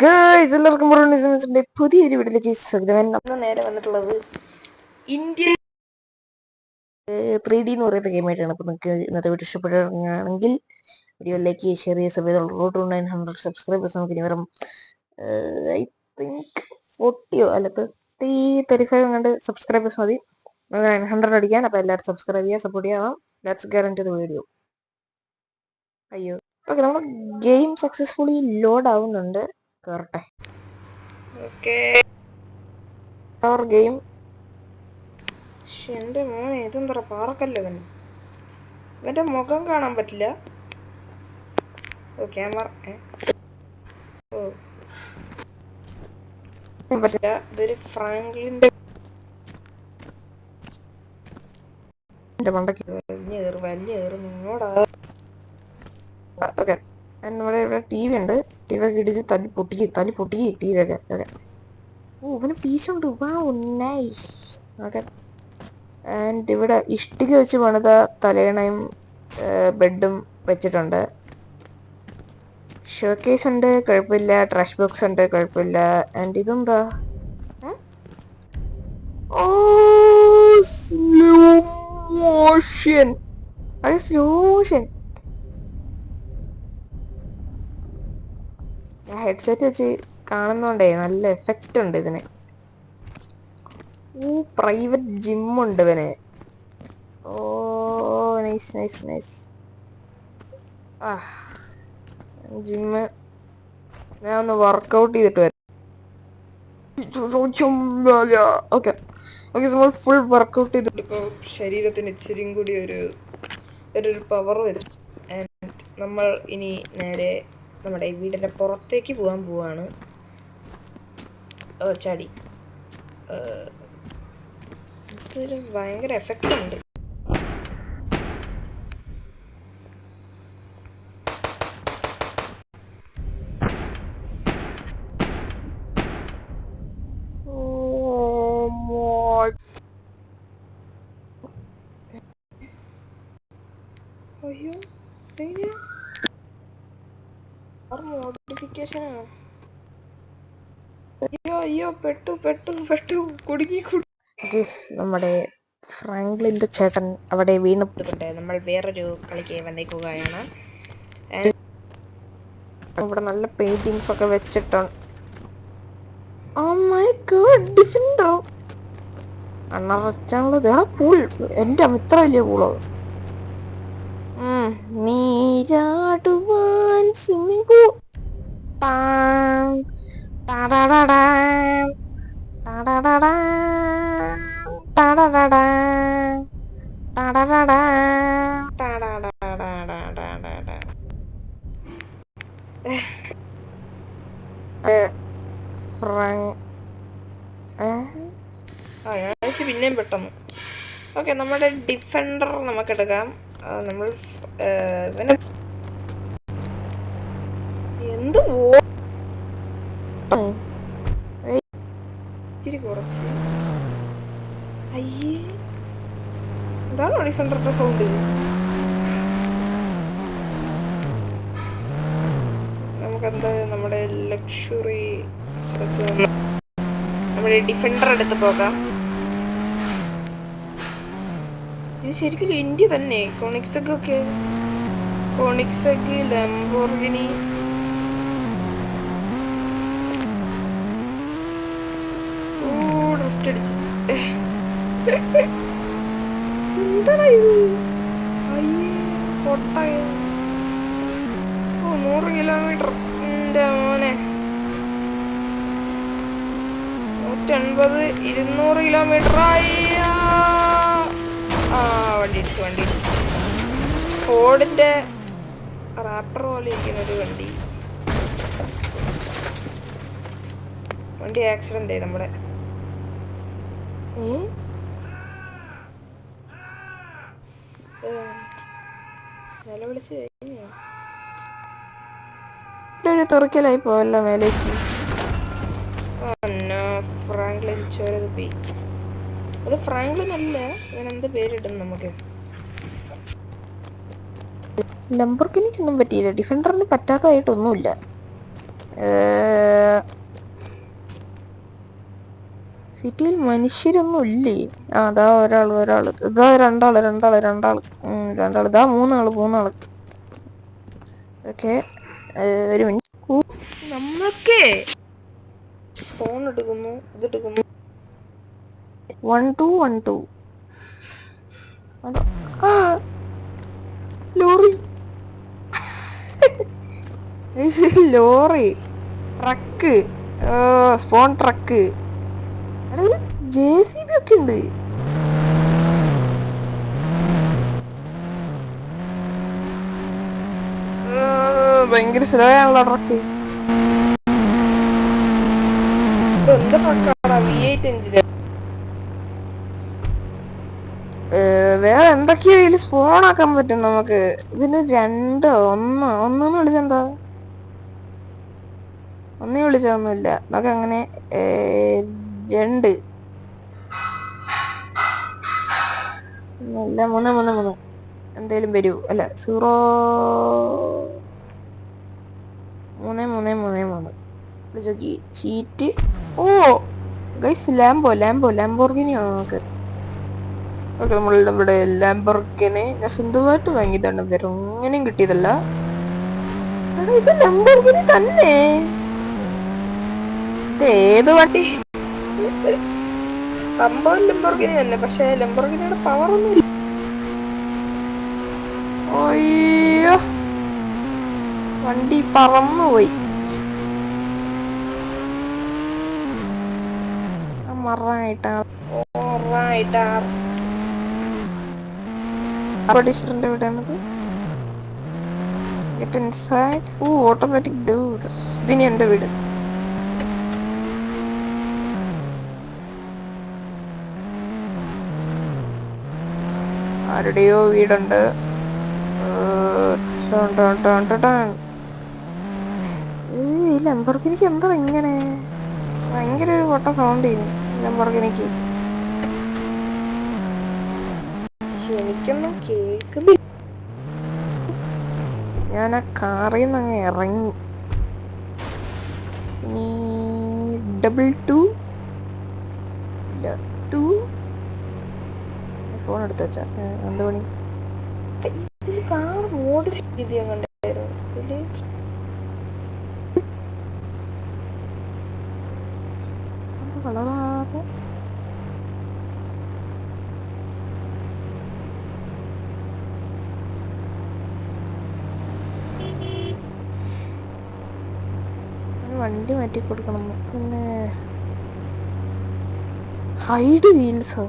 Guys എല്ലാവർക്കും പുതിയൊരു വീഡിയോയിലേക്ക് സ്വാഗതം. നമ്മൾ നേരെ വന്നിട്ടുള്ളത് ഇന്ത്യ 3D എന്ന് പറയുന്ന ഗെയിമായിട്ടാണ്. അപ്പോൾ നിങ്ങൾക്ക് ഇന്നത്തെ വീഡിയോ ഇഷ്ടപ്പെടുകയാണെങ്കിൽ വീഡിയോ ലൈക്ക് ചെയ്യുക, ഷെയർ ചെയ്യുക, സബ്സ്ക്രൈബ് റോഡ് ടു 900 സബ്സ്ക്രൈബേഴ്സ്. നമുക്ക് ഇനി വെറും ഐ തിങ്ക് 40 അല്ല 35 കണ്ട് സബ്സ്ക്രൈബേഴ്സ് മതി 900 അടിക്കാൻ. അപ്പോൾ എല്ലാവരും സബ്സ്ക്രൈബ് ചെയ്യുക, സപ്പോർട്ട് ചെയ്യാം. Let's get into the video. അയ്യോ, ഓക്കെ, നമ്മുടെ ഗെയിം സക്സസ്ഫുള്ളി ലോഡ് ആവുന്നുണ്ട്. കയറട്ടെ. Okay, game. എൻ്റെ മോനെ, ഇതെന്താ പാറക്കല്ലോ ഇവൻ്റെ മുഖം കാണാൻ പറ്റില്ല. ഓ ക്യാമറ പറ്റില്ല. ഇതൊരു ഫ്രാങ്ക്ലിൻ്റെ മണ്ടയ്ക്ക് വലിയ നിന്നോടാ. ഓക്കെ, നമ്മുടെ ഇവിടെ ടി വി ഉണ്ട്. ടി വി ഒക്കെ ഇടിച്ച് തല്ലി പൊട്ടിക്ക് ടി വി ഒക്കെ. ഓക്കെ, ഓ ഇവന് പീസുണ്ട്. നൈസ്. ഓക്കെ, ആൻഡ് ഇവിടെ ഇഷ്ടിക വെച്ച് പണിത തലയണയും ബെഡും വെച്ചിട്ടുണ്ട്. ഷോക്കേസ് ഉണ്ട്, കുഴപ്പമില്ല. ട്രാഷ് ബോക്സ് ഉണ്ട്, കുഴപ്പമില്ല. ആൻഡ് ഇതെന്താ? ഓ സ്ലോ മോഷൻ. ഹെഡ്സെറ്റ് വെച്ച് കാണുന്നോണ്ടേ നല്ല എഫക്റ്റ് ഉണ്ട് ഇതിന്. പ്രൈവറ്റ് ജിമ്മുണ്ട് ഇവന്. ഓ നൈസ് നൈസ് നൈസ്. ആ ജിമ്മ് ഞാൻ ഒന്ന് വർക്കൗട്ട് ചെയ്തിട്ട് വരാം. ഓക്കെ ഓക്കെ, നമ്മൾ ഫുൾ വർക്കൗട്ട് ചെയ്തിട്ട് ഇപ്പോൾ ശരീരത്തിന് ഇച്ചിരിയും കൂടി ഒരു പവർ വരും. ആൻഡ് നമ്മൾ ഇനി നേരെ നമ്മുടെ വീടിൻ്റെ പുറത്തേക്ക് പോകാൻ പോവാണ്. ചാടി. ഇതൊരു ഭയങ്കര എഫക്റ്റ് ഉണ്ട്. അയ്യോ, മോഡിഫിക്കേഷനാണ്. അയ്യോ പെട്ടു കുടുങ്ങി. നമ്മുടെ ഫ്രാങ്ക്ലിൻ്റെ ചേട്ടൻ അവിടെ വീണുകൊണ്ട് നമ്മൾ വേറൊരു കളിക്ക് വന്നേക്കുകയാണ്. ഇവിടെ നല്ല പെയിന്റിങ്സ് ഒക്കെ വെച്ചിട്ടുണ്ട്. Oh my god, ഡിഫൻഡർ അണ്ണറച്ചാണുള്ളത്. പൂൾ, എൻ്റെ ഇത്ര വലിയ പൂളോ. നീരാടുവാൻ സ്വിമ്മിംഗ് പൂൾ. പിന്നെയും പെട്ടെന്ന്. ഓക്കെ, നമ്മുടെ ഡിഫൻഡർ നമുക്ക് എടുക്കാം. നമ്മൾ എന്ത് ഇത്തിരി കുറച്ച്. അയ്യേ, എന്താണോ ഡിഫൻഡറിന്റെ സൗണ്ട്? നമുക്കെന്താ നമ്മുടെ ലക്ഷറി സ്ഥലത്ത് നമ്മുടെ ഡിഫൻഡർ എടുത്ത് പോകാം. ഇത് ശരിക്കും ഇന്ത്യ തന്നെ. കോണിക്സെഗ്, ലംബോർഗിനി. ഡ്രിഫ്റ്റ് അടിച്ച് എന്താണ് ഇത്? അയ്യേ പൊട്ടായ. 100 കിലോമീറ്റർ. എൻ്റെ മോനെ, 150 200 കിലോമീറ്റർ. വണ്ടി ഫോർഡിന്റെ റാപ്റ്റർ പോലെ ഇരിക്കുന്നൊരു വണ്ടി ആക്സിഡന്റ് ആയി നമ്മുടെ. നിലവിളിച്ച് കഴിഞ്ഞു. തുറക്കലായി പോവല്ലോ മേലേക്ക്. ഫ്രാങ്ക്ലിൻ ചോരതുപ്പി. അത് ഫ്രാങ്ക്ലിൻ അല്ല, ഇവനെന്ത് പേരിടും നമുക്ക്? ലംബോർഗിനിക്കൊന്നും പറ്റിയില്ല. ഡിഫൻഡറിന് പറ്റാത്തതായിട്ടൊന്നുമില്ല. സിറ്റിയിൽ മനുഷ്യരൊന്നും ഇല്ലേ? അതാ ഒരാള് ഇതാ രണ്ടാള് ഇതാ മൂന്നാള്. ഓക്കെ, ഒരു മിനിറ്റ്. നമ്മക്കേ ഫോൺ എടുക്കുന്നു, ഇതെടുക്കുന്നു. 1 2 1 2. അതാ lorry lorry, truck, spawn truck. JCB ഒക്കെ ഉണ്ട്. ഭയങ്കര സ്ലോ ആണല്ലോ ട്രക്ക്. വേറെ എന്തൊക്കെയോ ഇതിൽ സ്പോൺ ആക്കാൻ പറ്റും നമുക്ക്. ഇതിന് 2 1 വിളിച്ചെന്താ? ഒന്നേ വിളിച്ചൊന്നുമില്ല നമുക്ക്. അങ്ങനെ 2 അല്ല 3 എന്തേലും വരൂ. അല്ല 0 3 വിളിച്ചോക്കി. ചീറ്റ്. ഓ ഗൈസ്, ലാംബോർഗിനിയാണ് നമുക്ക്. ഓക്കെ, നമ്മളിവിടെ ലാംബോർഗിനി ഞാൻ സ്വന്തമായിട്ട് വാങ്ങിയതാണ്, വേറെ ഒന്നിനും കിട്ടിയതല്ല. ഇത് ലാംബോർഗിനി തന്നെ. ഇത് ഏത് വണ്ടി? സംഭവം ലംബോർഗിനി തന്നെ, പക്ഷെ ലംബോർഗിനിയുടെ പവർ ഒന്നും ഇല്ല. അയ്യോ, വണ്ടി പറന്നുപോയി. ടീച്ചറിന്റെ വീടാണത്. Get inside. Automatic door. ഇതിനി എന്റെ വീട്. ആരുടെയോ വീടുണ്ട്. ഈ ലംബോർഗിനിക്ക് എന്താ ഇങ്ങനെ ഭയങ്കര ഒരു പൊട്ട സൗണ്ട് ചെയ്യുന്നു ലംബോർഗിനിക്ക്. എനിക്കൊന്നും കേൾക്കുന്നില്ല. ഞാൻ ആ കാറിൽ നിന്ന് അങ്ങ് ഇറങ്ങി. ഇനി 2 ഇല്ല 2 ഫോൺ എടുത്ത് വെച്ചാ 2 മണി. കാർ മോഡിഫൈ ചെയ്ത് ഞാൻ കണ്ടായിരുന്നു. കളറാണ്. വണ്ടി മാറ്റി കൊടുക്കണം. പിന്നെ ഹൈഡ് വീൽസോ?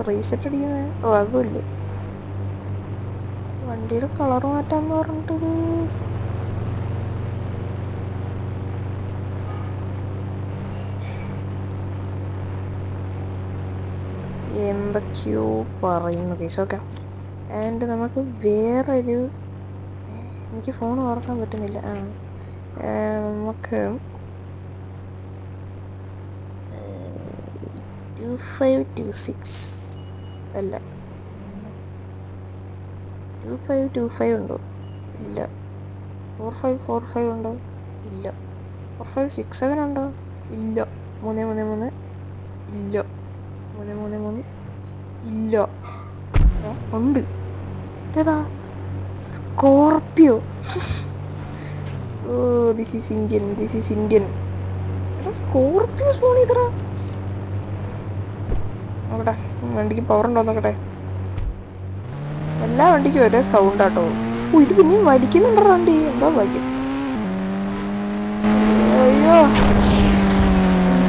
റീസെറ്റ് അടിക്കുന്നേ? ഓ അതുമില്ലേ. വണ്ടിയുടെ കളർ മാറ്റാന്ന് പറഞ്ഞിട്ടൊരു എന്തൊക്കെയോ പറയുന്നു കേസ്. ഓക്കെ, ആൻഡ് നമുക്ക് വേറൊരു, എനിക്ക് ഫോൺ ഓർക്കാൻ പറ്റുന്നില്ല. നമുക്ക് 2526 അല്ല 2525 ഉണ്ടോ? ഇല്ല. 4545 ഉണ്ടോ? ഇല്ല. 4567 ഉണ്ടോ? ഇല്ല. 333 ഇല്ല. 333 ഇല്ല. ഉണ്ട്. ഇതേതാ? സ്കോർപ്പിയോ. ഓ, ദിസ് ഈസ് ഇന്ത്യൻ. എടാ, സ്കോർപ്പിയോ സ്പോൺ ചെയ്തടാ. നോക്കട്ടെ വണ്ടിക്ക് പവർ ഉണ്ടോ നോക്കട്ടെ. എല്ലാ വണ്ടിക്കും ഒരേ സൗണ്ട് ആട്ടോ. ഓ, ഇത് പിന്നെയും വലിക്കുന്നുണ്ടോ വണ്ടി? എന്തോ വലിക്കും. അയ്യോ,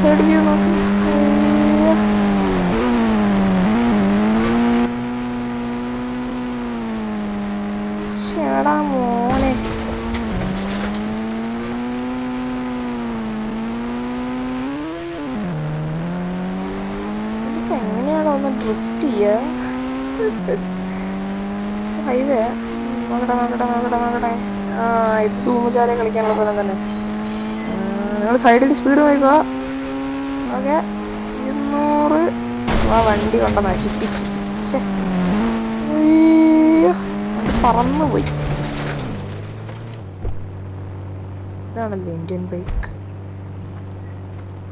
സൈഡ് വ്യൂ നോക്കി. ചേടാ മോനെ, ഇതിപ്പോ എങ്ങനെയാണോ ഒന്ന് ഡ്രിഫ്റ്റ് ചെയ്യാ? ഹൈവേ നോക്കട്ടെ. ഇത് ധൂമചാരം കളിക്കാനുള്ള സ്ഥലം തന്നെ. നിങ്ങൾ സൈഡിൽ സ്പീഡ് പോയിക്കോ. ഓക്കെ, 200. ആ വണ്ടി കൊണ്ട് നശിപ്പിച്ച്. അയ്യോ, പറന്നുപോയി. ഇതാണല്ലേ ഇന്ത്യൻ ബൈക്ക്.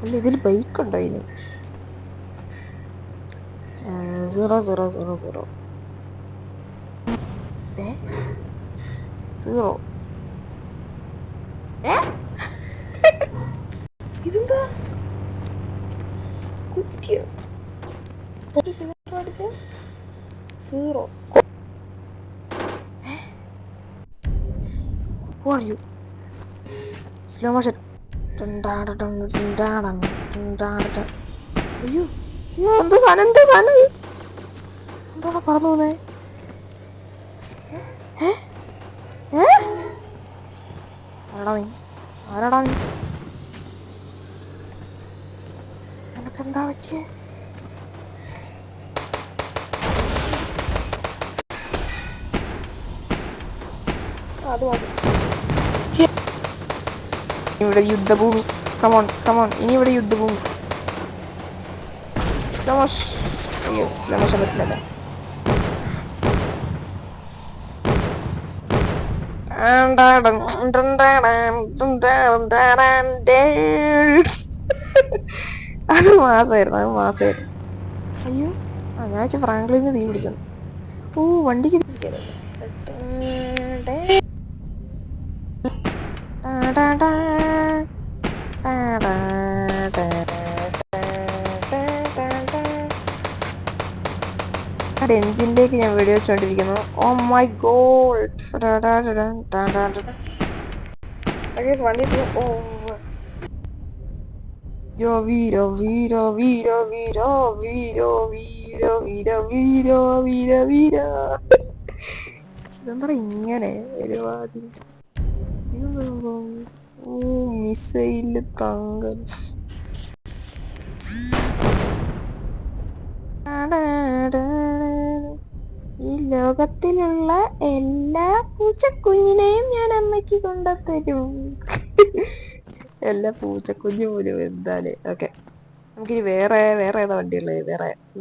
അല്ല, ഇതിൽ ബൈക്ക് ഉണ്ടോ ഇതിന്? 0 0 0 0 0. ഇതെന്താ കുറ്റിയോ? 0. Who are you? Slow motion. അയ്യോ, എന്തോ സാധനം, എന്താ പറന്നു പോന്നേ? ആരാടാ നീ? നിനക്കെന്താ പറ്റിയേ? ഇവിടെ യുദ്ധഭൂമി. കമോൺ കമോൺ, ഇനി ഇവിടെ യുദ്ധഭൂമി. സ്ലോമോഷ്. അയ്യോ, സ്ലോമോഷൻ പറ്റില്ലല്ലേ. അത് മാസായിരുന്നു. അയ്യോ, ഞാൻ വെച്ച ഫ്രാങ്ക്ലിന് തീ പിടിച്ചു. ഓ, വണ്ടിക്ക് എഞ്ചിനിലേക്ക് ഞാൻ വെടി വെച്ചോണ്ടിരിക്കുന്നു. Oh my God. വീര വീര വീര വീര വീര വീര വീര വീര വീര വീര. ഇതെന്താ ഇങ്ങനെ ഒരുപാട്? ഓ, മിസൈല് താങ്കൾ. ഈ ലോകത്തിലുള്ള എല്ലാ പൂച്ചക്കുഞ്ഞിനെയും ഞാൻ അമ്മയ്ക്ക് കൊണ്ടുത്തരും. എല്ലാ പൂച്ചക്കുഞ്ഞു പോലും എന്താലേ. ഓക്കെ, നമുക്കിനി വേറെ ഏതാ വണ്ടിയുള്ളത്?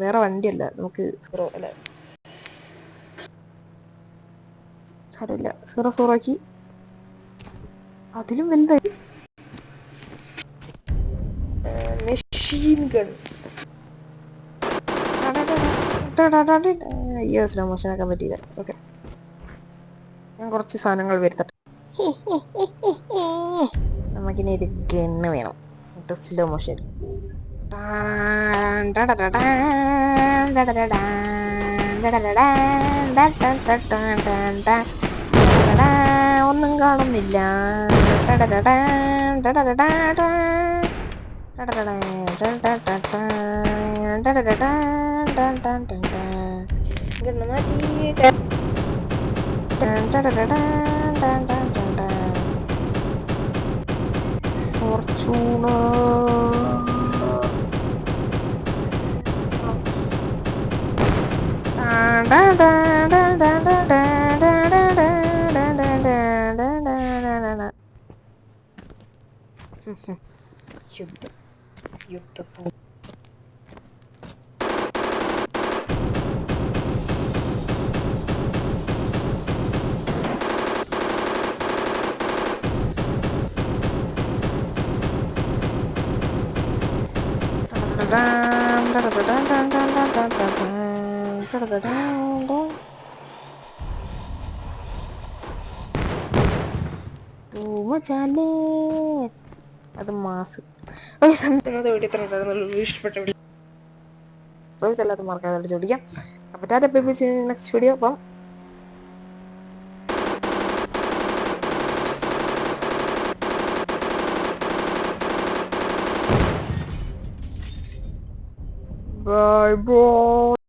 വേറെ വണ്ടിയല്ല, നമുക്ക് അല്ല, സാരമില്ല, 0 ആക്കി. അതിലും വലുതായി. Machine gun. അയ്യോ, സ്ലോ മോഷൻ ആക്കാൻ പറ്റിയില്ല. ഓക്കെ, ഞാൻ കുറച്ച് സാധനങ്ങൾ വരുത്തട്ടെ. നമുക്കിനി ഒരു ഗണ്ണ് വേണം. Slow motion. ഒന്നും കാണുന്നില്ല. യുദ്ധ അത് മാസ്. ഇഷ്ടപ്പെട്ട മറക്കാതെ ചോദിക്കാം. അപ്പൊ നെക്സ്റ്റ് വീഡിയോ. അപ്പം bye bye.